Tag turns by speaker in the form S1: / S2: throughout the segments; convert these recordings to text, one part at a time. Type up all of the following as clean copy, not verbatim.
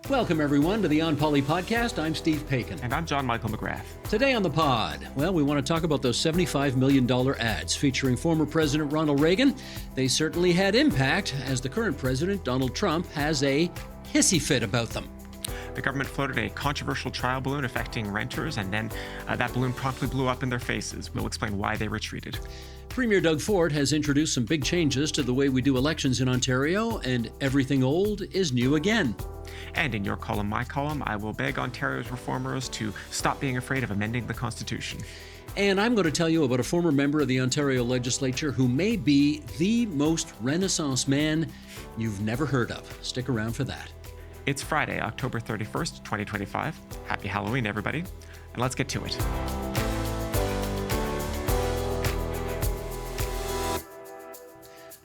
S1: Welcome, everyone, to the On Poly podcast. I'm Steve Paikin.
S2: And I'm John Michael McGrath.
S1: Today on the pod, well, we want to talk about those $75 million ads featuring former President Ronald Reagan. They certainly had impact, as the current president, Donald Trump, has a hissy fit about them.
S2: The government floated a controversial trial balloon affecting renters, and then that balloon promptly blew up in their faces. We'll explain why they retreated.
S1: Premier Doug Ford has introduced some big changes to the way we do elections in Ontario, and everything old is new again.
S2: And in Your Column, My Column, I will beg Ontario's reformers to stop being afraid of amending the Constitution.
S1: And I'm going to tell you about a former member of the Ontario legislature who may be the most Renaissance man you've never heard of. Stick around for that.
S2: It's Friday, October 31st, 2025. Happy Halloween, everybody. And let's get to it.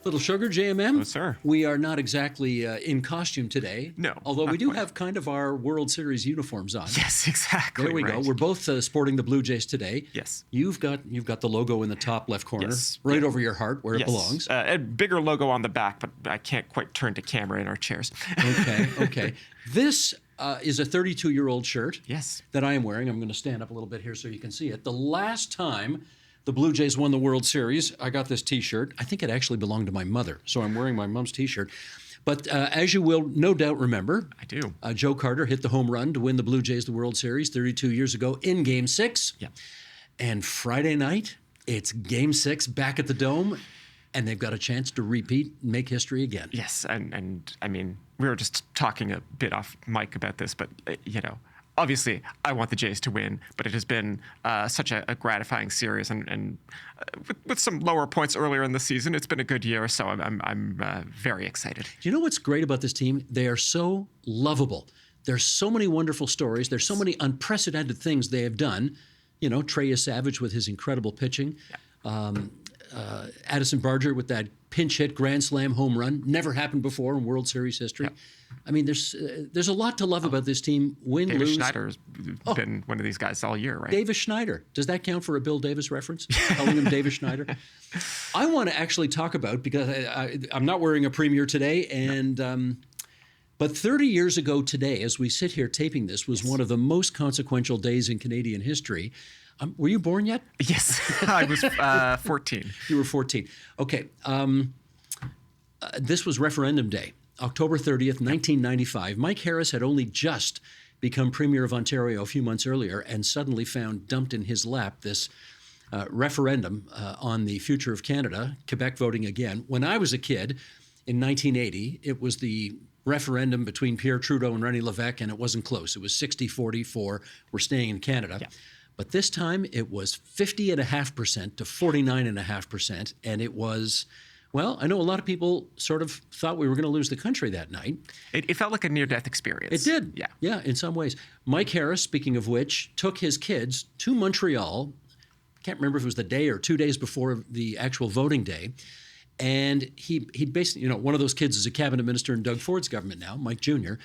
S1: Little Sugar, JMM?
S2: Oh, sir.
S1: We are not exactly in costume today.
S2: No.
S1: Although we do have kind of our World Series uniforms on.
S2: Yes, exactly.
S1: There we go. We're both sporting the Blue Jays today.
S2: Yes.
S1: You've got the logo in the top left corner,
S2: yes.
S1: right over your heart where it belongs.
S2: A bigger logo on the back, but I can't quite turn to camera in our chairs.
S1: Okay. This is a 32-year-old shirt.
S2: Yes.
S1: That I am wearing. I'm going to stand up a little bit here so you can see it. The last time the Blue Jays won the World Series, I got this T-shirt. I think it actually belonged to my mother, so I'm wearing my mom's T-shirt. But as you will no doubt remember,
S2: I do.
S1: Joe Carter hit the home run to win the Blue Jays the World Series 32 years ago in Game 6.
S2: Yeah.
S1: And Friday night, it's Game 6 back at the Dome, and they've got a chance to repeat and make history again.
S2: Yes, and I mean, we were just talking a bit off mic about this, but, obviously, I want the Jays to win, but it has been such a gratifying series, and with some lower points earlier in the season, it's been a good year. So I'm very excited.
S1: Do you know what's great about this team? They are so lovable. There's so many wonderful stories. There's so many unprecedented things they have done. You know, Trey Savage with his incredible pitching. Yeah. Addison Barger with that pinch hit grand slam home run. Never happened before in World Series history. Yeah. I mean, there's a lot to love about this team. Win,
S2: Davis
S1: lose.
S2: Schneider's been one of these guys all year, right?
S1: Davis Schneider. Does that count for a Bill Davis reference? Calling him Davis Schneider? I want to actually talk about, because I'm not wearing a Premier today, and but 30 years ago today, as we sit here taping this, was one of the most consequential days in Canadian history. Were you born yet?
S2: Yes, I was 14.
S1: You were 14. Okay. This was referendum day, October 30th, 1995. Mike Harris had only just become Premier of Ontario a few months earlier and suddenly found dumped in his lap this referendum on the future of Canada, Quebec voting again. When I was a kid in 1980, it was the referendum between Pierre Trudeau and René Lévesque, and it wasn't close. It was 60-40 for we're staying in Canada. Yeah. But this time it was 50.5% to 49.5%. And it was, well, I know a lot of people sort of thought we were going to lose the country that night.
S2: It felt like a near-death experience.
S1: It did.
S2: Yeah.
S1: Yeah, in some ways. Mike Harris, speaking of which, took his kids to Montreal. Can't remember if it was the day or 2 days before the actual voting day. And he basically, one of those kids is a cabinet minister in Doug Ford's government now, Mike Jr.,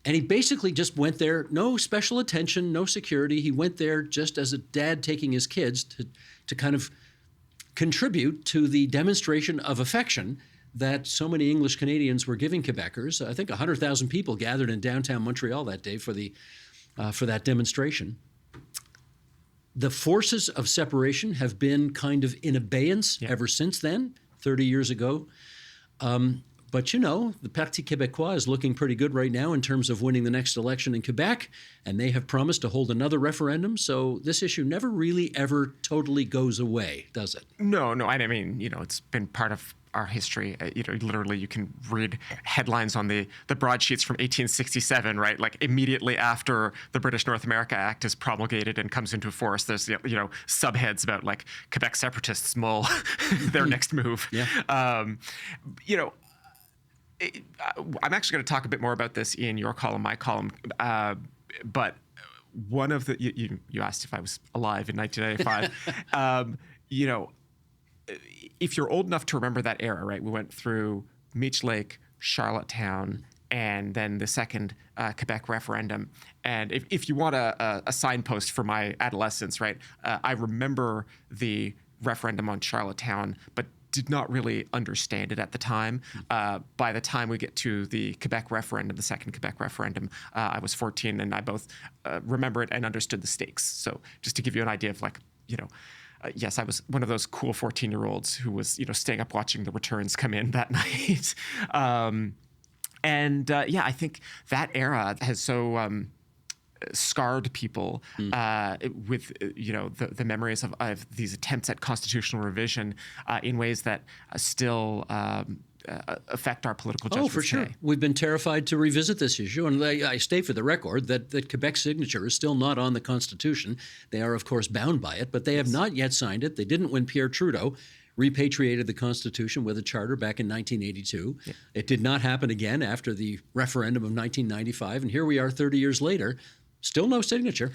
S1: and he basically just went there, no special attention, no security. He went there just as a dad taking his kids to kind of contribute to the demonstration of affection that so many English Canadians were giving Quebecers. I think 100,000 people gathered in downtown Montreal that day for that demonstration. The forces of separation have been kind of in abeyance ever since then, 30 years ago. But the Parti Québécois is looking pretty good right now in terms of winning the next election in Quebec, and they have promised to hold another referendum. So this issue never really ever totally goes away, does it?
S2: No. I mean, it's been part of our history. Literally, you can read headlines on the broadsheets from 1867, right? Like immediately after the British North America Act is promulgated and comes into force, there's subheads about like Quebec separatists mull their next move.
S1: Yeah.
S2: I'm actually going to talk a bit more about this in Your Column, My Column, but one of the you asked if I was alive in 1995. If you're old enough to remember that era, right? We went through Meech Lake, Charlottetown, and then the second Quebec referendum. And if you want a signpost for my adolescence, right? I remember the referendum on Charlottetown, but did not really understand it at the time. By the time we get to the Quebec referendum, the second Quebec referendum, I was 14, and I both remember it and understood the stakes. So just to give you an idea of yes, I was one of those cool 14-year-olds who was, staying up watching the returns come in that night. I think that era has so scarred people with the memories of these attempts at constitutional revision in ways that still affect our political judgments
S1: for sure.
S2: today.
S1: We've been terrified to revisit this issue, and I state for the record that Quebec's signature is still not on the Constitution. They are, of course, bound by it, but they have not yet signed it. They didn't when Pierre Trudeau repatriated the Constitution with a charter back in 1982. Yeah. It did not happen again after the referendum of 1995, and here we are 30 years later. Still no signature.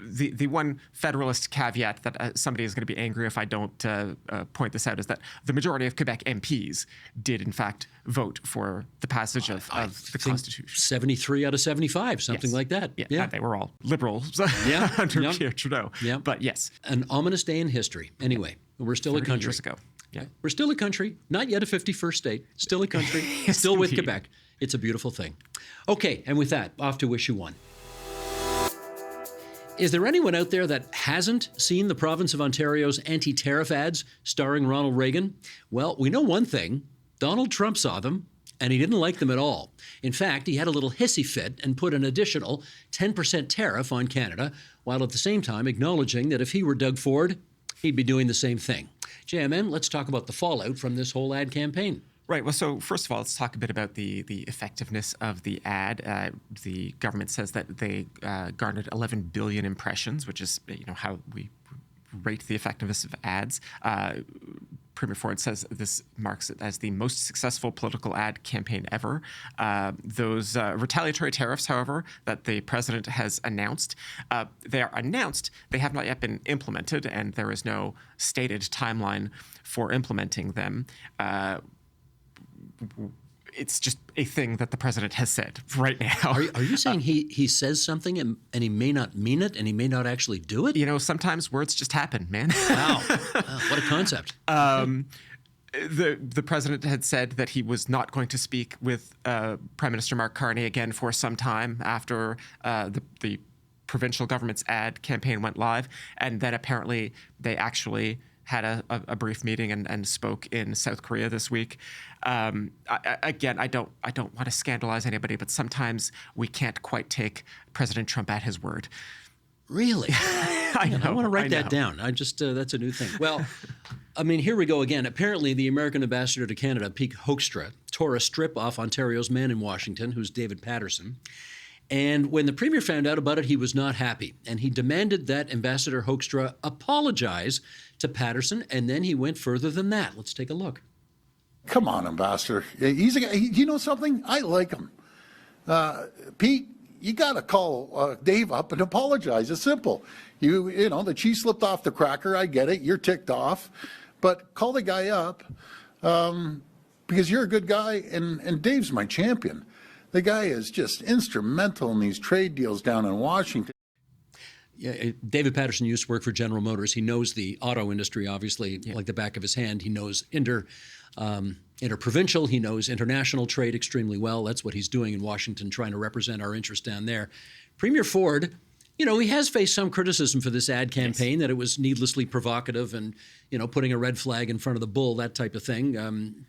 S2: The one Federalist caveat that somebody is going to be angry if I don't point this out is that the majority of Quebec MPs did, in fact, vote for the passage of the Constitution.
S1: 73 out of 75, something like that.
S2: Yeah, they were all liberals under Pierre Trudeau. Yeah. But yes.
S1: An ominous day in history. Anyway, we're still a country.
S2: years ago. Yeah.
S1: We're still a country, not yet a 51st state, still a country, still with Quebec. It's a beautiful thing. Okay, and with that, off to Issue 1. Is there anyone out there that hasn't seen the province of Ontario's anti-tariff ads starring Ronald Reagan? Well, we know one thing. Donald Trump saw them, and he didn't like them at all. In fact, he had a little hissy fit and put an additional 10% tariff on Canada, while at the same time acknowledging that if he were Doug Ford, he'd be doing the same thing. JMN, let's talk about the fallout from this whole ad campaign.
S2: Right. Well, so first of all, let's talk a bit about the effectiveness of the ad. The government says that they garnered 11 billion impressions, which is how we rate the effectiveness of ads. Premier Ford says this marks it as the most successful political ad campaign ever. Those retaliatory tariffs, however, that the president has announced, they are announced. They have not yet been implemented, and there is no stated timeline for implementing them. It's just a thing that the president has said right now.
S1: Are you saying he says something and he may not mean it and he may not actually do it?
S2: Sometimes words just happen, man.
S1: Wow. What a concept.
S2: The president had said that he was not going to speak with Prime Minister Mark Carney again for some time after the provincial government's ad campaign went live. And then apparently they actually had a brief meeting and spoke in South Korea this week. Again, I don't want to scandalize anybody, but sometimes we can't quite take President Trump at his word.
S1: Really? I want to write that down. That's a new thing. Well, here we go again. Apparently, the American ambassador to Canada, Pete Hoekstra, tore a strip off Ontario's man in Washington, who's David Patterson. And when the premier found out about it, he was not happy. And he demanded that Ambassador Hoekstra apologize to Patterson. And then he went further than that. Let's take a look.
S3: Come on, Ambassador. He's a guy. You know something? I like him. Pete, you got to call Dave up and apologize. It's simple. You know, the cheese slipped off the cracker. I get it. You're ticked off. But call the guy up because you're a good guy, and Dave's my champion. The guy is just instrumental in these trade deals down in Washington.
S1: Yeah, David Patterson used to work for General Motors. He knows the auto industry, obviously, like the back of his hand. He knows interprovincial. He knows international trade extremely well. That's what he's doing in Washington, trying to represent our interests down there. Premier Ford, he has faced some criticism for this ad campaign, that it was needlessly provocative and, putting a red flag in front of the bull, that type of thing.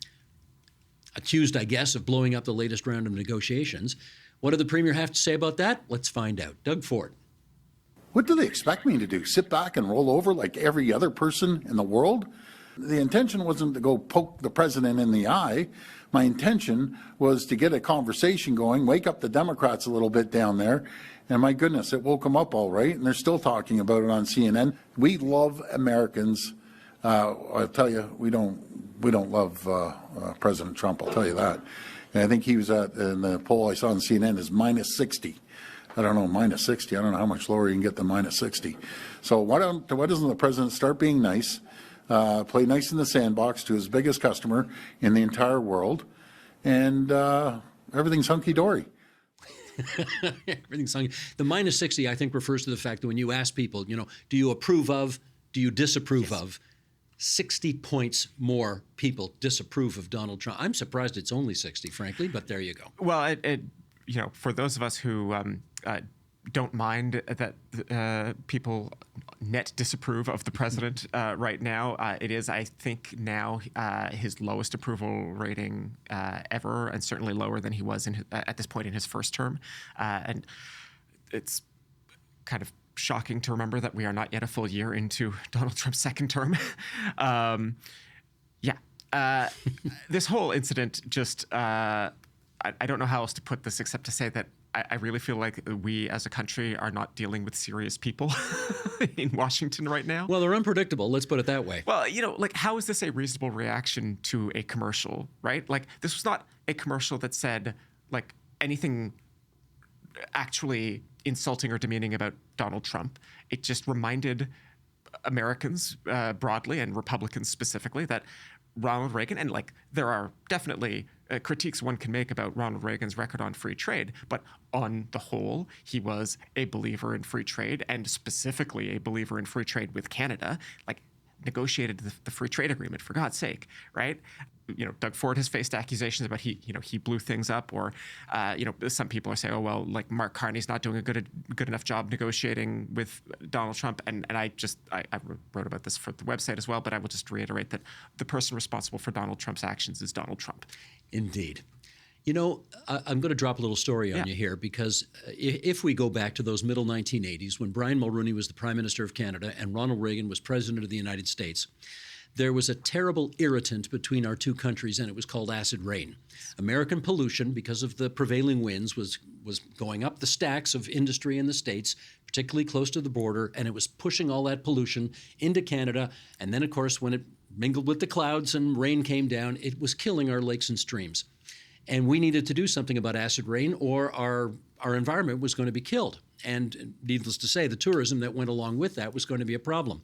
S1: Accused, I guess, of blowing up the latest round of negotiations. What did the premier have to say about that? Let's find out. Doug Ford.
S3: What do they expect me to do? Sit back and roll over like every other person in the world? The intention wasn't to go poke the president in the eye. My intention was to get a conversation going, wake up the Democrats a little bit down there. And my goodness, it woke them up all right. And they're still talking about it on CNN. We love Americans. I'll tell you, we don't love President Trump, I'll tell you that. And I think he was in the poll I saw on CNN is minus 60. I don't know, minus 60. I don't know how much lower you can get than minus 60. So why doesn't the president start being nice, play nice in the sandbox to his biggest customer in the entire world, and everything's hunky-dory.
S1: Everything's hunky. The minus 60, I think, refers to the fact that when you ask people, do you approve of, do you disapprove of, 60 points more people disapprove of Donald Trump. I'm surprised it's only 60, frankly, but there you go.
S2: Well, for those of us who don't mind that people net disapprove of the president right now, it is, I think, now his lowest approval rating ever, and certainly lower than he was at this point in his first term. And it's kind of shocking to remember that we are not yet a full year into Donald Trump's second term. This whole incident just, I don't know how else to put this except to say that I really feel like we as a country are not dealing with serious people in Washington right now.
S1: Well, they're unpredictable. Let's put it that way.
S2: Well, how is this a reasonable reaction to a commercial, right? Like, this was not a commercial that said, like, anything actually insulting or demeaning about Donald Trump. It just reminded Americans broadly, and Republicans specifically, that Ronald Reagan, and like, there are definitely critiques one can make about Ronald Reagan's record on free trade, but on the whole, he was a believer in free trade, and specifically a believer in free trade with Canada. Like, negotiated the free trade agreement, for God's sake, right? Doug Ford has faced accusations about he blew things up, or some people are saying, oh well, like, Mark Carney's not doing a good enough job negotiating with Donald Trump, and I wrote about this for the website as well, but I will just reiterate that the person responsible for Donald Trump's actions is Donald Trump.
S1: Indeed. I'm going to drop a little story on you here, because if we go back to those middle 1980s, when Brian Mulroney was the Prime Minister of Canada and Ronald Reagan was President of the United States, there was a terrible irritant between our two countries, and it was called acid rain. American pollution, because of the prevailing winds, was going up the stacks of industry in the States, particularly close to the border, and it was pushing all that pollution into Canada. And then, of course, when it mingled with the clouds and rain came down, it was killing our lakes and streams. And we needed to do something about acid rain, or our environment was going to be killed. And needless to say, the tourism that went along with that was going to be a problem.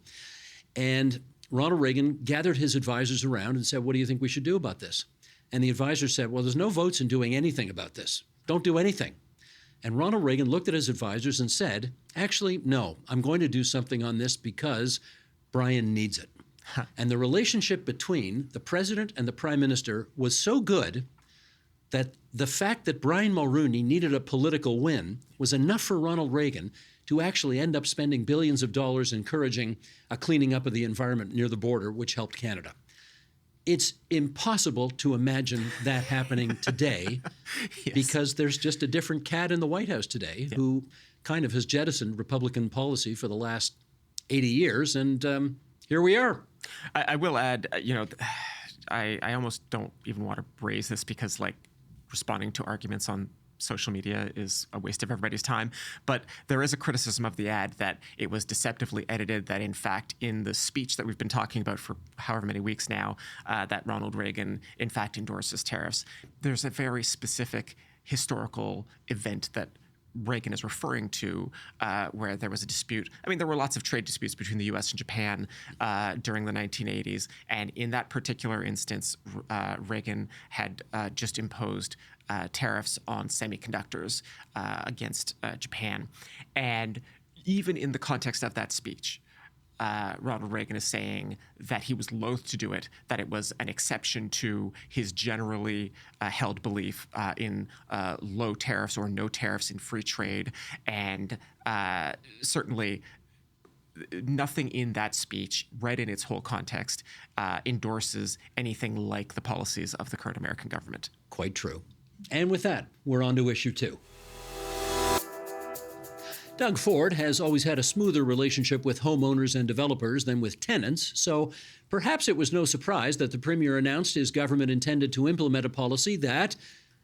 S1: And Ronald Reagan gathered his advisors around and said, what do you think we should do about this? And the advisors said, well, there's no votes in doing anything about this. Don't do anything. And Ronald Reagan looked at his advisors and said, actually, no, I'm going to do something on this because Brian needs it. And the relationship between the president and the prime minister was so good that the fact that Brian Mulroney needed a political win was enough for Ronald Reagan to actually end up spending billions of dollars encouraging a cleaning up of the environment near the border, which helped Canada. It's impossible to imagine that happening today because there's just a different cat in the White House today who kind of has jettisoned Republican policy for the last 80 years, and here we are.
S2: I will add, I almost don't even want to raise this because, like, responding to arguments on social media is a waste of everybody's time. But there is a criticism of the ad that it was deceptively edited, that in fact, in the speech that we've been talking about for however many weeks now, that Ronald Reagan in fact endorses tariffs. There's a very specific historical event that Reagan is referring to, where there was a dispute. I mean, there were lots of trade disputes between the U.S. and Japan during the 1980s. And in that particular instance, Reagan had just imposed tariffs on semiconductors against Japan. And even in the context of that speech, Ronald Reagan is saying that he was loath to do it, that it was an exception to his generally held belief in low tariffs or no tariffs in free trade. And certainly nothing in that speech, read in its whole context, endorses anything like the policies of the current American government.
S1: Quite true. And with that, we're on to issue 2. Doug Ford has always had a smoother relationship with homeowners and developers than with tenants, so perhaps it was no surprise that the Premier announced his government intended to implement a policy that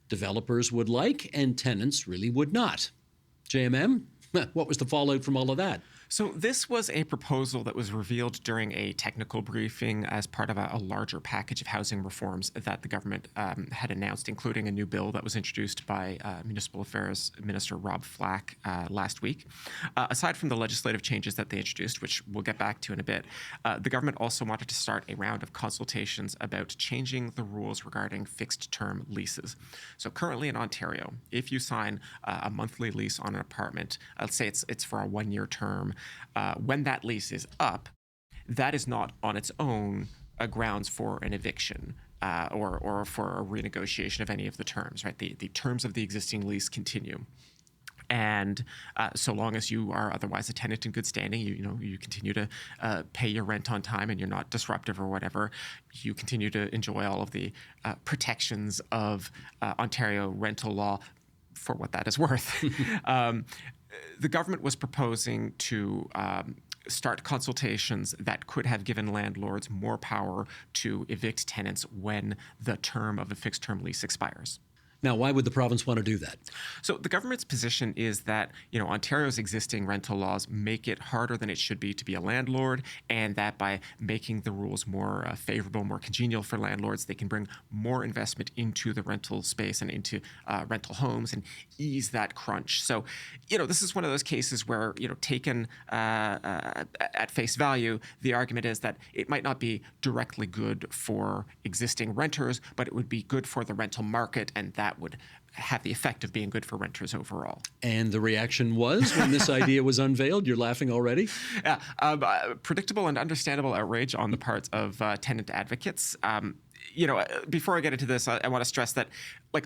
S1: developers would like and tenants really would not. JMM, what was the fallout from all of that?
S2: So this was a proposal that was revealed during a technical briefing as part of a larger package of housing reforms that the government had announced, including a new bill that was introduced by Municipal Affairs Minister Rob Flack last week. Aside from the legislative changes that they introduced, which we'll get back to in a bit, the government also wanted to start a round of consultations about changing the rules regarding fixed-term leases. So currently in Ontario, if you sign a monthly lease on an apartment, let's say it's for a one-year term, when that lease is up, that is not on its own a grounds for an eviction. Or for a renegotiation of any of the terms, right? The terms of the existing lease continue. And so long as you are otherwise a tenant in good standing, you continue to pay your rent on time and you're not disruptive or whatever, you continue to enjoy all of the protections of Ontario rental law for what that is worth. The government was proposing to start consultations that could have given landlords more power to evict tenants when the term of a fixed-term lease expires.
S1: Now, why would the province want to do that?
S2: So the government's position is that Ontario's existing rental laws make it harder than it should be to be a landlord, and that by making the rules more favorable, more congenial for landlords, they can bring more investment into the rental space and into rental homes and ease that crunch. So, this is one of those cases where, taken at face value, the argument is that it might not be directly good for existing renters, but it would be good for the rental market, and that would have the effect of being good for renters overall.
S1: And the reaction was when this idea was unveiled? You're laughing already?
S2: Yeah, predictable and understandable outrage on the part of tenant advocates. Before I get into this, I want to stress that,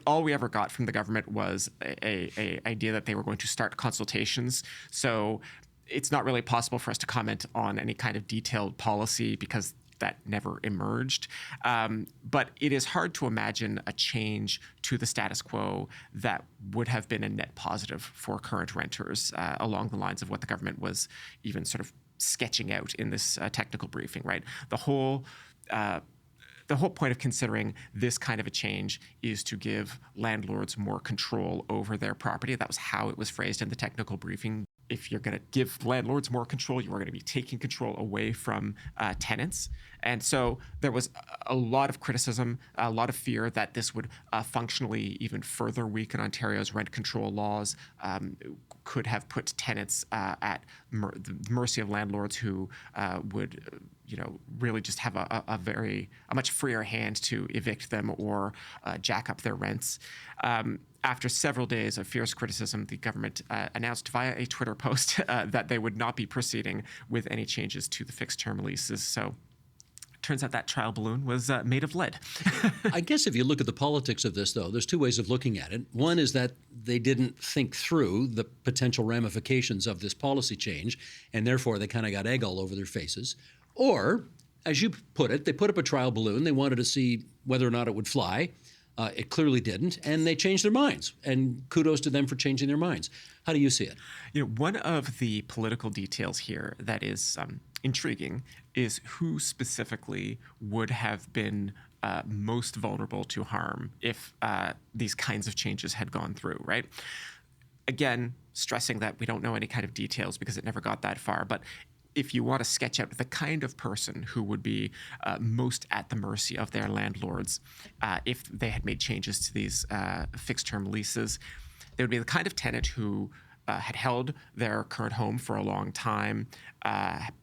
S2: all we ever got from the government was a idea that they were going to start consultations. So it's not really possible for us to comment on any kind of detailed policy because that never emerged. But it is hard to imagine a change to the status quo that would have been a net positive for current renters along the lines of what the government was even sort of sketching out in this technical briefing, right? The whole point of considering this kind of a change is to give landlords more control over their property. That was how it was phrased in the technical briefing. If you're going to give landlords more control, you are going to be taking control away from tenants. And so there was a lot of criticism, a lot of fear that this would functionally even further weaken Ontario's rent control laws, could have put tenants at the mercy of landlords who would really just have a much freer hand to evict them or jack up their rents. After several days of fierce criticism, the government announced via a Twitter post that they would not be proceeding with any changes to the fixed-term leases. So turns out that trial balloon was made of lead.
S1: I guess if you look at the politics of this, though, there's two ways of looking at it. One is that they didn't think through the potential ramifications of this policy change, and therefore they kind of got egg all over their faces. Or, as you put it, they put up a trial balloon. They wanted to see whether or not it would fly. It clearly didn't, and they changed their minds. And kudos to them for changing their minds. How do you see it?
S2: One of the political details here that is intriguing is who specifically would have been most vulnerable to harm if these kinds of changes had gone through, right? Again, stressing that we don't know any kind of details because it never got that far, but if you want to sketch out the kind of person who would be most at the mercy of their landlords if they had made changes to these fixed-term leases, they would be the kind of tenant who had held their current home for a long time,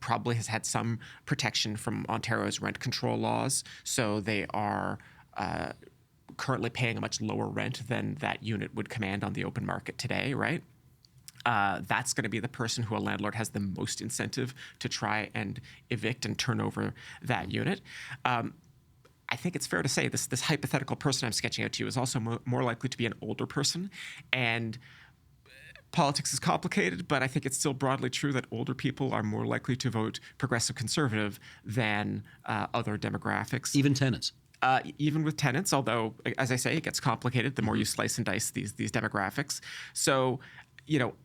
S2: probably has had some protection from Ontario's rent control laws, so they are currently paying a much lower rent than that unit would command on the open market today, right? That's going to be the person who a landlord has the most incentive to try and evict and turn over that unit. I think it's fair to say this hypothetical person I'm sketching out to you is also more likely to be an older person. And politics is complicated, but I think it's still broadly true that older people are more likely to vote progressive conservative than other demographics.
S1: Even tenants.
S2: Even with tenants, although, as I say, it gets complicated the more you slice and dice these demographics. So,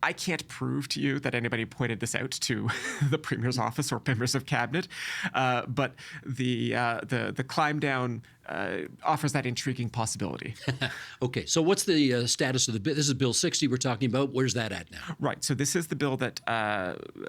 S2: I can't prove to you that anybody pointed this out to the Premier's office or members of Cabinet, but the climb down offers that intriguing possibility.
S1: Okay, so what's the status of the bill? This is Bill 60 we're talking about. Where's that at now?
S2: Right, so this is the bill that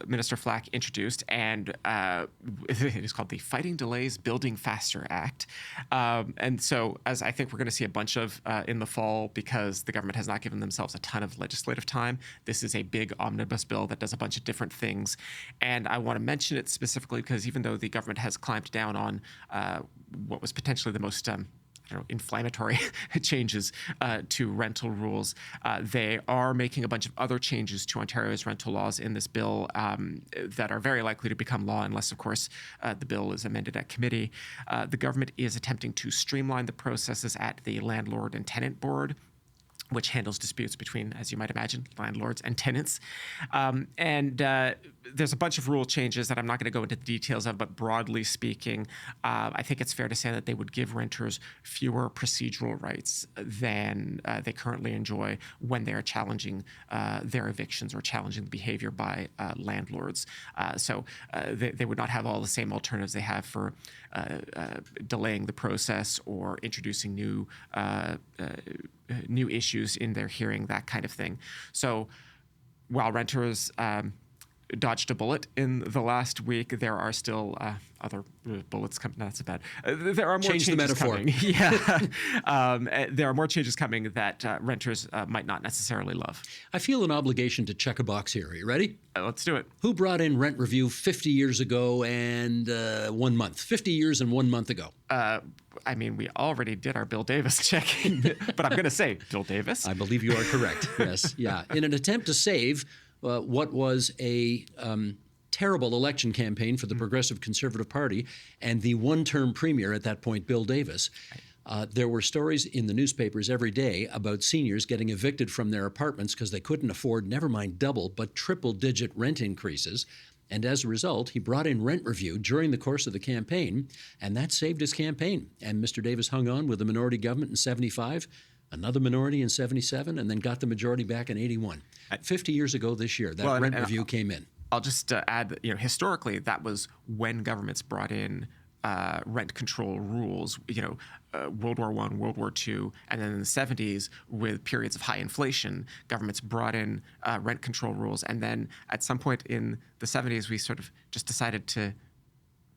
S2: Minister Flack introduced, and it is called the Fighting Delays Building Faster Act. And so, as I think we're going to see a bunch of in the fall, because the government has not given themselves a ton of legislative time, this is a big omnibus bill that does a bunch of different things. And I want to mention it specifically because even though the government has clamped down on what was potentially the most inflammatory changes to rental rules. They are making a bunch of other changes to Ontario's rental laws in this bill that are very likely to become law unless, of course, the bill is amended at committee. The government is attempting to streamline the processes at the Landlord and Tenant Board, which handles disputes between, as you might imagine, landlords and tenants. There's a bunch of rule changes that I'm not going to go into the details of, but broadly speaking, I think it's fair to say that they would give renters fewer procedural rights than they currently enjoy when they're challenging their evictions or challenging the behavior by landlords. So they would not have all the same alternatives they have for delaying the process or introducing new issues in their hearing, that kind of thing. So while renters dodged a bullet in the last week, there are still other bullets coming. No, that's so bad. There are more
S1: Change the
S2: changes
S1: metaphor.
S2: coming. Yeah, there are more changes coming that renters might not necessarily love.
S1: I feel an obligation to check a box here. Are you ready?
S2: Let's do it.
S1: Who brought in rent review 50 years ago and 1 month? 50 years and 1 month ago.
S2: I mean, we already did our Bill Davis check-in, but I'm going to say Bill Davis.
S1: I believe you are correct. Yes, yeah. In an attempt to save what was a terrible election campaign for the Progressive Conservative Party and the one-term premier at that point, Bill Davis, there were stories in the newspapers every day about seniors getting evicted from their apartments because they couldn't afford, never mind double, but triple-digit rent increases. And as a result, he brought in rent review during the course of the campaign, and that saved his campaign. And Mr. Davis hung on with a minority government in 75, another minority in 77, and then got the majority back in 81. 50 years ago this year, that rent review came in.
S2: I'll just add that, historically, that was when governments brought in rent control rules, World War I, World War II, and then in the 70s, with periods of high inflation, governments brought in rent control rules. And then at some point in the 70s, we sort of just decided to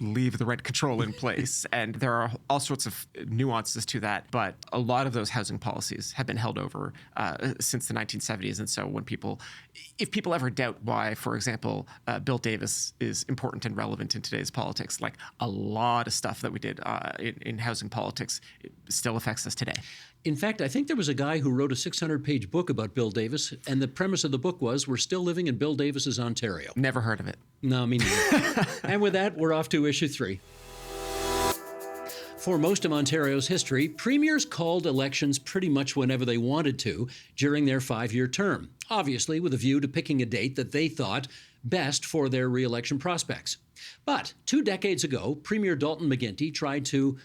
S2: leave the rent control in place. And there are all sorts of nuances to that, but a lot of those housing policies have been held over since the 1970s. And so if people ever doubt why, for example, Bill Davis is important and relevant in today's politics, like a lot of stuff that we did in housing politics, it still affects us today.
S1: In fact, I think there was a guy who wrote a 600-page book about Bill Davis, and the premise of the book was, we're still living in Bill Davis's Ontario.
S2: Never heard of it.
S1: No, me neither. And with that, we're off to issue 3. For most of Ontario's history, premiers called elections pretty much whenever they wanted to during their 5-year term, obviously with a view to picking a date that they thought best for their re-election prospects. But 2 decades ago, Premier Dalton McGuinty tried to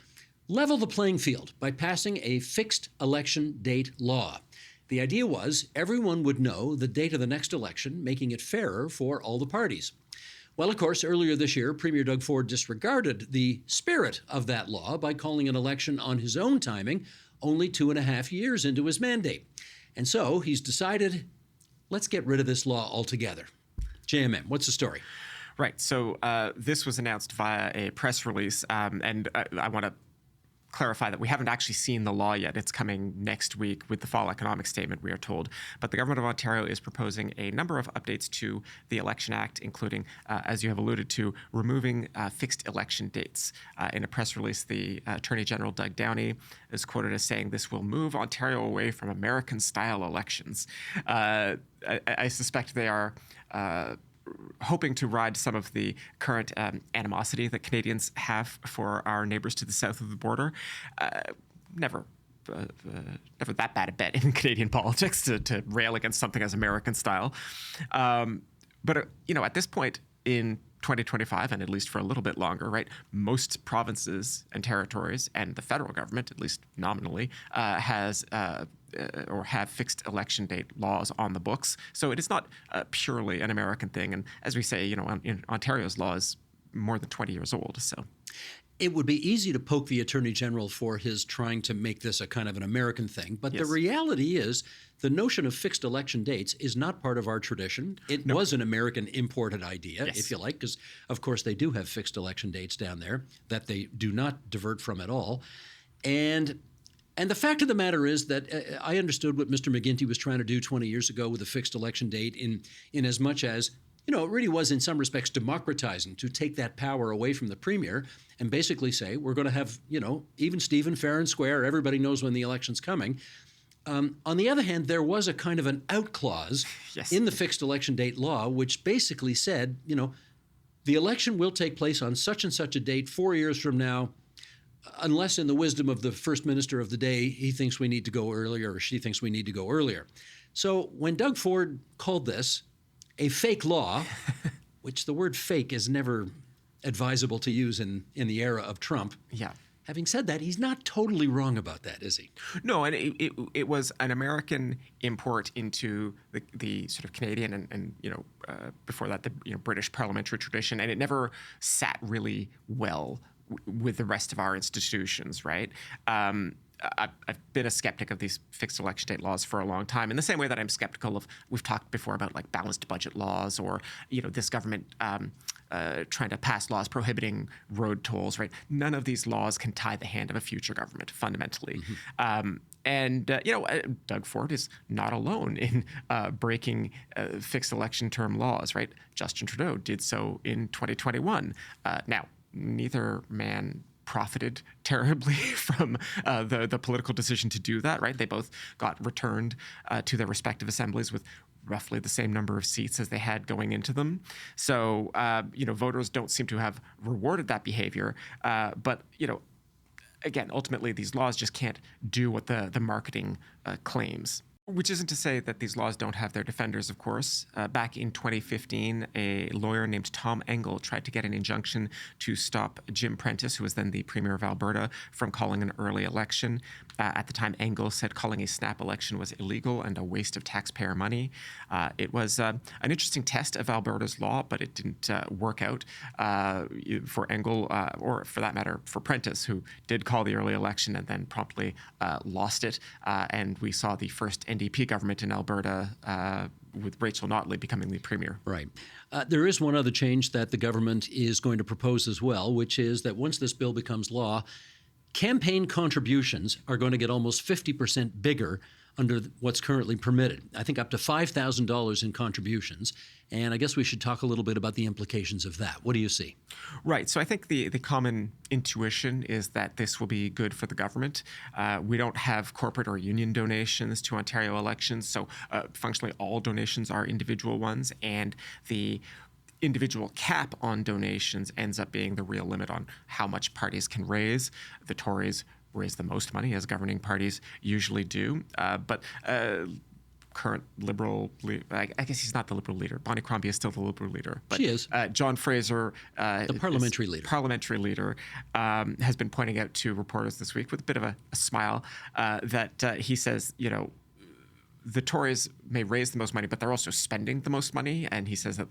S1: level the playing field by passing a fixed election date law. The idea was everyone would know the date of the next election, making it fairer for all the parties. Well, of course, earlier this year, Premier Doug Ford disregarded the spirit of that law by calling an election on his own timing only 2.5 years into his mandate. And so he's decided, let's get rid of this law altogether. JMM, what's the story?
S2: Right. So this was announced via a press release, and I want to clarify that we haven't actually seen the law yet. It's coming next week with the fall economic statement, we are told. But the Government of Ontario is proposing a number of updates to the Election Act, including, as you have alluded to, removing fixed election dates. In a press release, the Attorney General, Doug Downey, is quoted as saying this will move Ontario away from American-style elections. I suspect they are hoping to ride some of the current animosity that Canadians have for our neighbors to the south of the border. Never that bad a bet in Canadian politics to rail against something as American style. But at this point in 2025, and at least for a little bit longer, right, most provinces and territories and the federal government, at least nominally, has or have fixed election date laws on the books. So it is not purely an American thing. And as we say, in Ontario's law is more than 20 years old. So
S1: it would be easy to poke the Attorney General for his trying to make this a kind of an American thing. But the reality is the notion of fixed election dates is not part of our tradition. It was an American imported idea, if you like, because, of course, they do have fixed election dates down there that they do not divert from at all. And the fact of the matter is that I understood what Mr. McGuinty was trying to do 20 years ago with a fixed election date in as much as it really was in some respects democratizing to take that power away from the premier and basically say, we're going to have, even Steven, fair and square. Everybody knows when the election's coming. On the other hand, there was a kind of an out clause
S2: Yes.
S1: in the fixed election date law, which basically said, the election will take place on such and such a date 4 years from now, unless in the wisdom of the first minister of the day, he thinks we need to go earlier or she thinks we need to go earlier. So when Doug Ford called this a fake law, which the word fake is never advisable to use in the era of Trump.
S2: Yeah.
S1: Having said that, he's not totally wrong about that, is he?
S2: No, and it was an American import into the sort of Canadian and before that the British parliamentary tradition, and it never sat really well with the rest of our institutions, right? I've been a skeptic of these fixed election date laws for a long time, in the same way that I'm skeptical of, we've talked before about like balanced budget laws or, this government trying to pass laws prohibiting road tolls, right? None of these laws can tie the hand of a future government fundamentally. Doug Ford is not alone in breaking fixed election term laws, right? Justin Trudeau did so in 2021. Now, neither man profited terribly from the political decision to do that, right? They both got returned to their respective assemblies with roughly the same number of seats as they had going into them. So, voters don't seem to have rewarded that behavior. But again, ultimately, these laws just can't do what the marketing claims. Which isn't to say that these laws don't have their defenders, of course. Back in 2015, a lawyer named Tom Engel tried to get an injunction to stop Jim Prentice, who was then the Premier of Alberta, from calling an early election. At the time, Engel said calling a snap election was illegal and a waste of taxpayer money. It was an interesting test of Alberta's law, but it didn't work out for Engel, or for that matter, for Prentice, who did call the early election and then promptly lost it. And we saw the first NDP government in Alberta with Rachel Notley becoming the premier.
S1: Right. There is one other change that the government is going to propose as well, which is that once this bill becomes law, campaign contributions are going to get almost 50% bigger under what's currently permitted. I think up to $5,000 in contributions. And I guess we should talk a little bit about the implications of that. What do you see? Right.
S2: So I think the common intuition is that this will be good for the government. We don't have corporate or union donations to Ontario elections. So functionally all donations are individual ones. And the individual cap on donations ends up being the real limit on how much parties can raise. The Tories raise the most money, as governing parties usually do. But current Liberal, I guess he's not the Liberal leader. Bonnie Crombie is still the Liberal leader. But,
S1: she is.
S2: John Fraser,
S1: the parliamentary leader,
S2: has been pointing out to reporters this week with a bit of a smile that he says, the Tories may raise the most money, but they're also spending the most money. And he says that,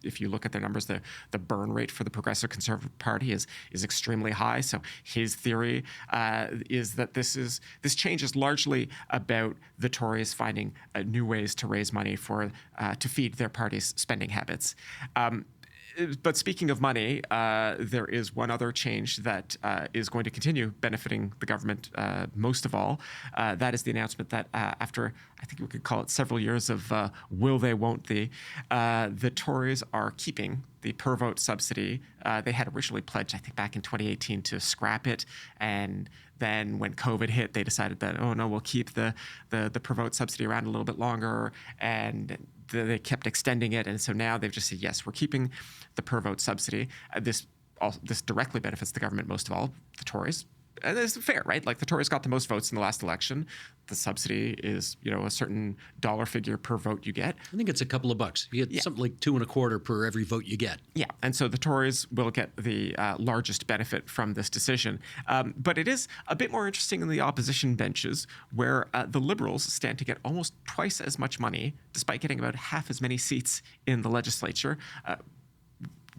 S2: if you look at their numbers, the burn rate for the Progressive Conservative Party is extremely high. So his theory is that this change is largely about the Tories finding new ways to raise money to feed their party's spending habits. But speaking of money, there is one other change that is going to continue benefiting the government most of all. That is the announcement that after, I think we could call it several years of will they, won't they, the Tories are keeping the per vote subsidy. They had originally pledged, I think back in 2018, to scrap it. And then when COVID hit, they decided that, oh no, we'll keep the per vote subsidy around a little bit longer. And they kept extending it. And so now they've just said, yes, we're keeping the per vote subsidy. This directly benefits the government most of all, the Tories. And it's fair, right? Like the Tories got the most votes in the last election. The subsidy is, a certain dollar figure per vote you get.
S1: I think it's a couple of bucks. You get something like $2.25 per every vote you get.
S2: Yeah, and so the Tories will get the largest benefit from this decision. But it is a bit more interesting in the opposition benches, where the Liberals stand to get almost twice as much money, despite getting about half as many seats in the legislature.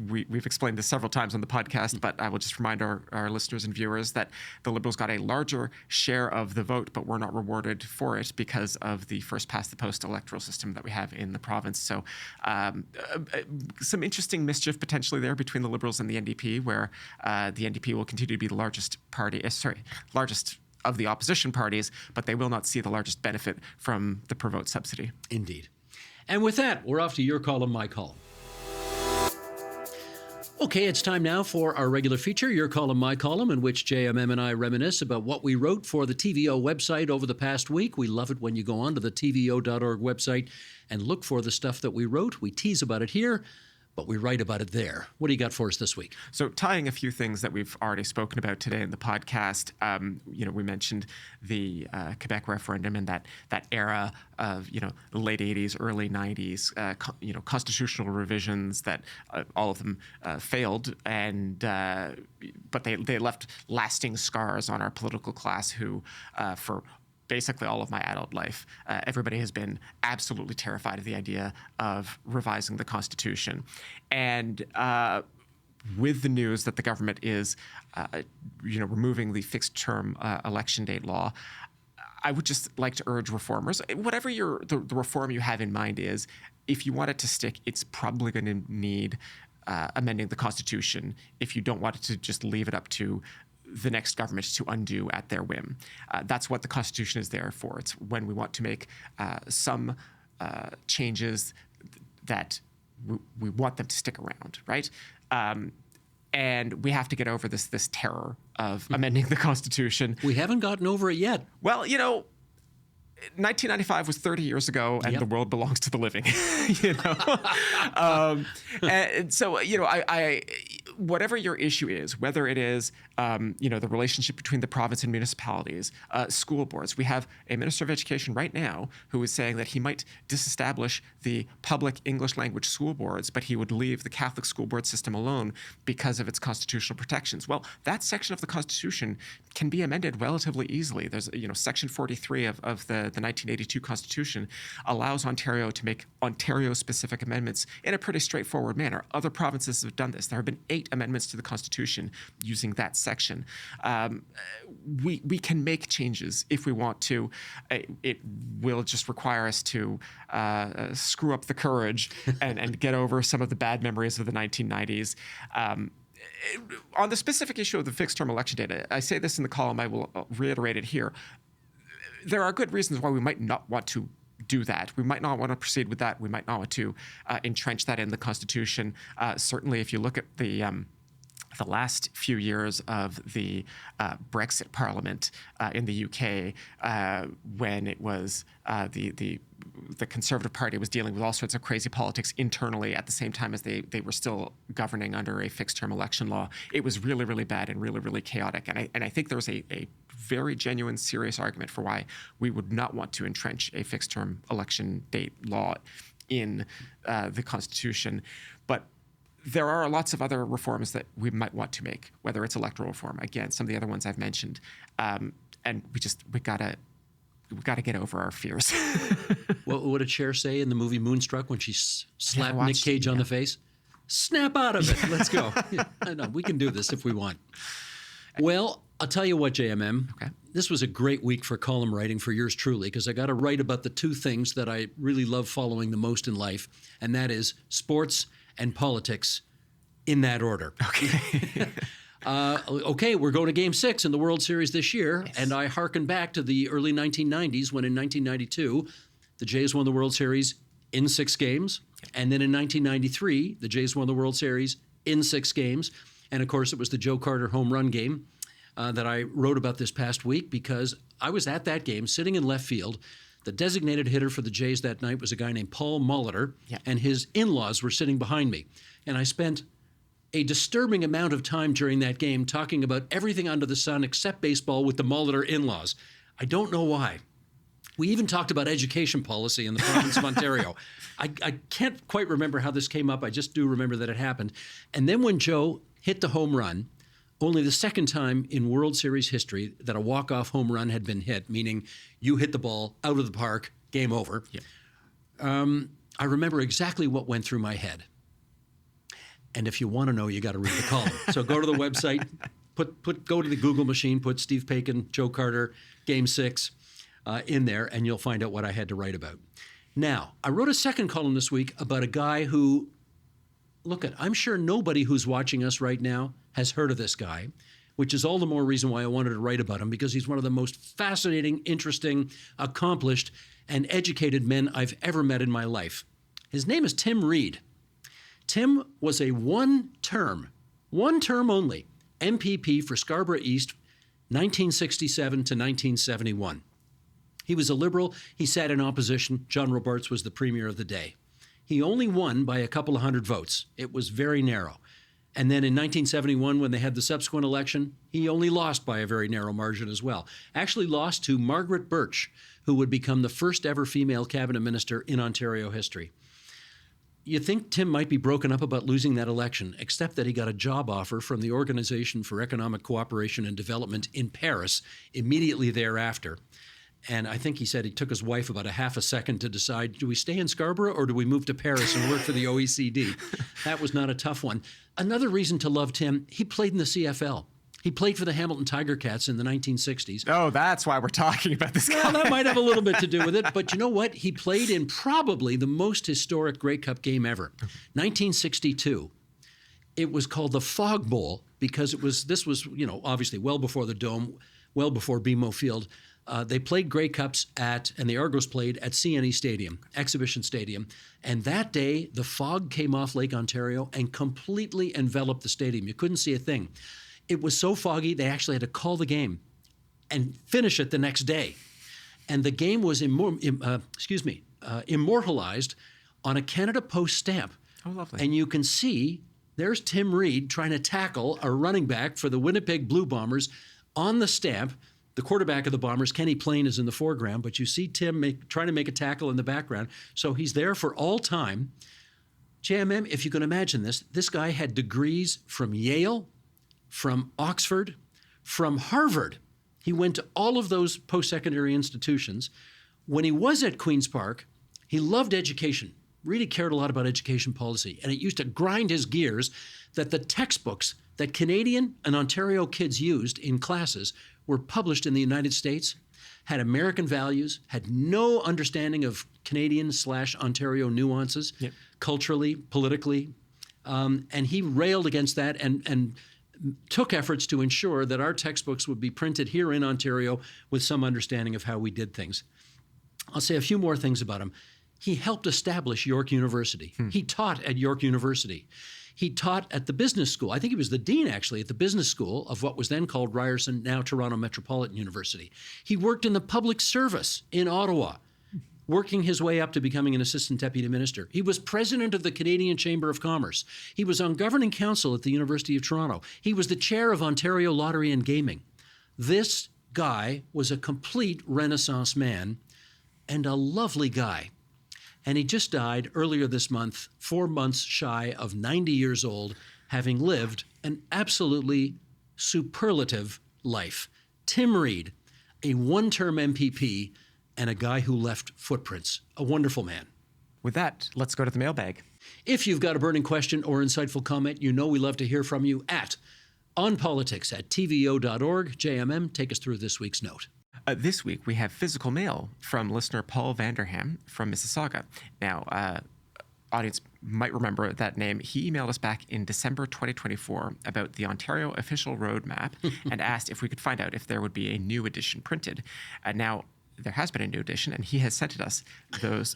S2: We've explained this several times on the podcast, but I will just remind our listeners and viewers that the Liberals got a larger share of the vote, but were not rewarded for it because of the first-past-the-post electoral system that we have in the province. So some interesting mischief potentially there between the Liberals and the NDP, where the NDP will continue to be the largest of the opposition parties, but they will not see the largest benefit from the per-vote subsidy.
S1: Indeed. And with that, we're off to your column, my column. Okay, it's time now for our regular feature, Your Column, My Column, in which JMM and I reminisce about what we wrote for the TVO website over the past week. We love it when you go on to the TVO.org website and look for the stuff that we wrote. We tease about it here, but we write about it there. What do you got for us this week?
S2: So tying a few things that we've already spoken about today in the podcast, we mentioned the Quebec referendum and that era of, the late 80s, early 90s, constitutional revisions that all of them failed, but they left lasting scars on our political class who, for basically all of my adult life, everybody has been absolutely terrified of the idea of revising the Constitution. And with the news that the government is, removing the fixed-term election date law, I would just like to urge reformers, whatever the reform you have in mind is, if you want it to stick, it's probably going to need amending the Constitution if you don't want it to just leave it up to the next government to undo at their whim. That's what the Constitution is there for. It's when we want to make some changes that we want them to stick around, right? And we have to get over this terror of amending the Constitution.
S1: We haven't gotten over it yet.
S2: Well, 1995 was 30 years ago, and the world belongs to the living. And so, I whatever your issue is, whether it is, the relationship between the province and municipalities, school boards. We have a minister of education right now who is saying that he might disestablish the public English language school boards, but he would leave the Catholic school board system alone because of its constitutional protections. Well, that section of the Constitution can be amended relatively easily. There's, Section 43 of the 1982 Constitution allows Ontario to make Ontario-specific amendments in a pretty straightforward manner. Other provinces have done this. There have been 8 amendments to the Constitution using that section. We can make changes if we want to. It will just require us to screw up the courage and get over some of the bad memories of the 1990s. On the specific issue of the fixed-term election date, I say this in the column, I will reiterate it here. There are good reasons why we might not want to do that. We might not want to proceed with that. We might not want to entrench that in the Constitution. Certainly, if you look at the last few years of the Brexit Parliament in the UK, when it was the Conservative Party was dealing with all sorts of crazy politics internally at the same time as they were still governing under a fixed-term election law. It was really, really bad and really, really chaotic. And I think there's a very genuine, serious argument for why we would not want to entrench a fixed-term election date law in the Constitution. But there are lots of other reforms that we might want to make, whether it's electoral reform, again, some of the other ones I've mentioned. And we gotta get over our fears.
S1: What did Cher say in the movie Moonstruck when she slapped Nick Cage on the face? Snap out of it. Let's go. I know, we can do this if we want. Well, I'll tell you what, JMM.
S2: Okay.
S1: This was a great week for column writing for yours truly, because I got to write about the 2 things that I really love following the most in life, and that is sports and politics, in that order.
S2: Okay.
S1: Okay, we're going to Game 6 in the World Series this year, and I hearken back to the early 1990s when in 1992, the Jays won the World Series in 6 games, and then in 1993, the Jays won the World Series in 6 games, and of course it was the Joe Carter home run game that I wrote about this past week because I was at that game sitting in left field. The designated hitter for the Jays that night was a guy named Paul Molitor, and his in-laws were sitting behind me, and I spent a disturbing amount of time during that game talking about everything under the sun except baseball with the Molitor in-laws. I don't know why. We even talked about education policy in the province of Ontario. I can't quite remember how this came up. I just do remember that it happened. And then when Joe hit the home run, only the second time in World Series history that a walk-off home run had been hit, meaning you hit the ball out of the park, game over. I remember exactly what went through my head. And if you want to know, you got to read the column. So go to the website, go to the Google machine, put Steve Paikin, Joe Carter, Game 6 in there, and you'll find out what I had to write about. Now, I wrote a second column this week about a guy who, I'm sure nobody who's watching us right now has heard of this guy, which is all the more reason why I wanted to write about him, because he's one of the most fascinating, interesting, accomplished, and educated men I've ever met in my life. His name is Tim Reed. Tim was a one-term only, MPP for Scarborough East, 1967 to 1971. He was a Liberal. He sat in opposition. John Robarts was the premier of the day. He only won by a couple of hundred votes. It was very narrow. And then in 1971, when they had the subsequent election, he only lost by a very narrow margin as well. Actually lost to Margaret Birch, who would become the first ever female cabinet minister in Ontario history. You think Tim might be broken up about losing that election, except that he got a job offer from the Organization for Economic Cooperation and Development in Paris immediately thereafter. And I think he said he took his wife about a half a second to decide, do we stay in Scarborough or do we move to Paris and work for the OECD? That was not a tough one. Another reason to love Tim, he played in the CFL. He played for the Hamilton Tiger Cats in the 1960s.
S2: Oh, that's why we're talking about this guy.
S1: Well, that might have a little bit to do with it. But you know what? He played in probably the most historic Grey Cup game ever, 1962. It was called the Fog Bowl because this was, obviously well before the Dome, well before BMO Field. They played Grey Cups and the Argos played at CNE Stadium, Exhibition Stadium. And that day, the fog came off Lake Ontario and completely enveloped the stadium. You couldn't see a thing. It was so foggy, they actually had to call the game and finish it the next day. And the game was immortalized on a Canada Post stamp.
S2: Oh, lovely.
S1: And you can see there's Tim Reed trying to tackle a running back for the Winnipeg Blue Bombers on the stamp. The quarterback of the Bombers, Kenny Plain, is in the foreground, but you see Tim trying to make a tackle in the background. So he's there for all time. JMM, if you can imagine this guy had degrees from Yale, from Oxford, from Harvard. He went to all of those post-secondary institutions. When he was at Queen's Park, he loved education, really cared a lot about education policy, and it used to grind his gears that the textbooks that Canadian and Ontario kids used in classes were published in the United States, had American values, had no understanding of Canadian/Ontario nuances, culturally, politically, and he railed against that and took efforts to ensure that our textbooks would be printed here in Ontario with some understanding of how we did things. I'll say a few more things about him. He helped establish York University. He taught at York University. He taught at the business school. I think he was the dean, actually, at the business school of what was then called Ryerson, now Toronto Metropolitan University. He worked in the public service in Ottawa, working his way up to becoming an assistant deputy minister. He was president of the Canadian Chamber of Commerce. He was on governing council at the University of Toronto. He was the chair of Ontario Lottery and Gaming. This guy was a complete Renaissance man and a lovely guy. And he just died earlier this month, 4 months shy of 90 years old, having lived an absolutely superlative life. Tim Reed, a one-term MPP, and a guy who left footprints. A wonderful man.
S2: With that, let's go to the mailbag.
S1: If you've got a burning question or insightful comment, we love to hear from you at onpolitics@tvo.org. JMM, take us through this week's note.
S2: This week, we have physical mail from listener Paul Vanderham from Mississauga. Now, audience might remember that name. He emailed us back in December 2024 about the Ontario official road map and asked if we could find out if there would be a new edition printed. Now, there has been a new edition, and he has sent us those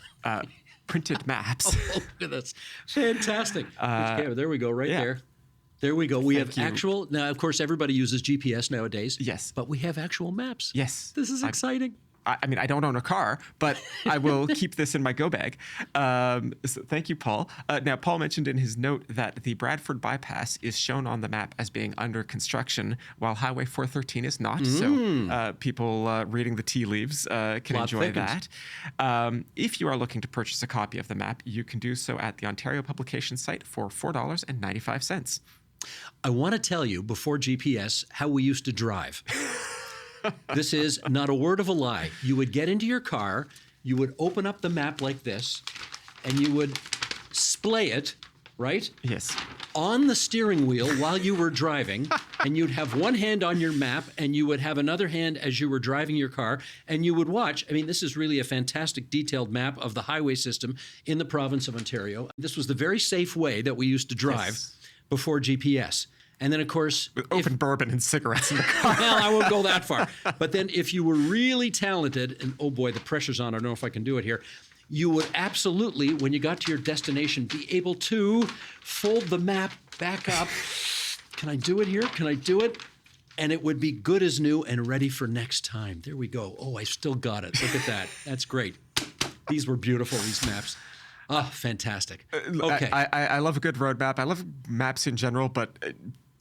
S2: printed maps.
S1: Oh, that's fantastic. Okay, there we go, there. There we go. We have actual, now, of course, everybody uses GPS nowadays.
S2: Yes.
S1: But we have actual maps.
S2: Yes.
S1: This is exciting.
S2: I mean, I don't own a car, but I will keep this in my go bag. So thank you, Paul. Now, Paul mentioned in his note that the Bradford bypass is shown on the map as being under construction, while Highway 413 is not. So people reading the tea leaves can enjoy that. If you are looking to purchase a copy of the map, you can do so at the Ontario Publication site for $4.95.
S1: I want to tell you, before GPS, how we used to drive. This is not a word of a lie. You would get into your car, you would open up the map like this, and you would splay it, right?
S2: Yes.
S1: On the steering wheel while you were driving, and you'd have one hand on your map, and you would have another hand as you were driving your car, and you would watch. I mean, this is really a fantastic detailed map of the highway system in the province of Ontario. This was the very safe way that we used to drive before GPS. And then, of course,
S2: with open bourbon and cigarettes in the car.
S1: Well, I won't go that far. But then if you were really talented, and oh boy, the pressure's on, I don't know if I can do it here. you would absolutely, when you got to your destination, be able to fold the map back up. Can I do it here? Can I do it? And it would be good as new and ready for next time. There we go. Oh, I still got it. Look at that. That's great. These were beautiful, these maps. Oh, fantastic. Okay.
S2: I love a good roadmap. I love maps in general, but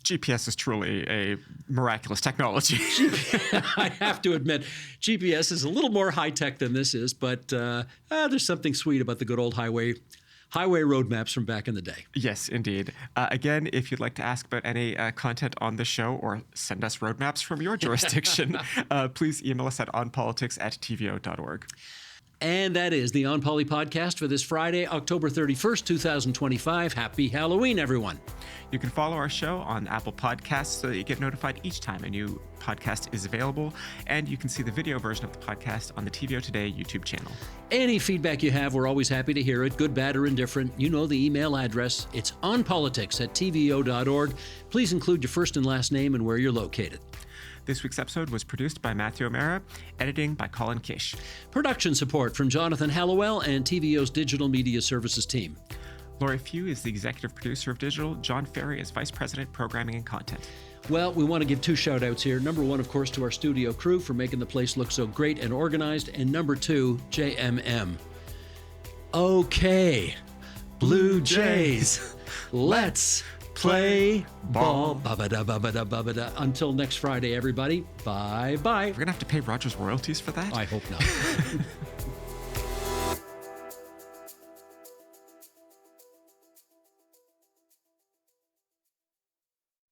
S2: GPS is truly a miraculous technology.
S1: I have to admit, GPS is a little more high-tech than this is, but there's something sweet about the good old highway road maps from back in the day.
S2: Yes, indeed. Again, if you'd like to ask about any content on the show or send us roadmaps from your jurisdiction, please email us at onpolitics@tvo.org.
S1: And that is the On Poly podcast for this Friday, October 31st, 2025. Happy Halloween, everyone.
S2: You can follow our show on Apple Podcasts so that you get notified each time a new podcast is available. And you can see the video version of the podcast on the TVO Today YouTube channel.
S1: Any feedback you have, we're always happy to hear it, good, bad, or indifferent. You know the email address. It's onpolitics@tvo.org. Please include your first and last name and where you're located.
S2: This week's episode was produced by Matthew O'Mara, editing by Colin Kish.
S1: Production support from Jonathan Hallowell and TVO's Digital Media Services team.
S2: Laurie Few is the executive producer of Digital. John Ferry is vice president, programming and content.
S1: Well, we want to give two shout-outs here. Number one, of course, to our studio crew for making the place look so great and organized. And number two, JMM. Okay, Blue Jays, let's play ball. Ba-ba-da, ba-ba-da, ba-ba-da. Until next Friday, everybody. Bye-bye.
S2: We're going to have to pay Rogers royalties for that?
S1: I hope not.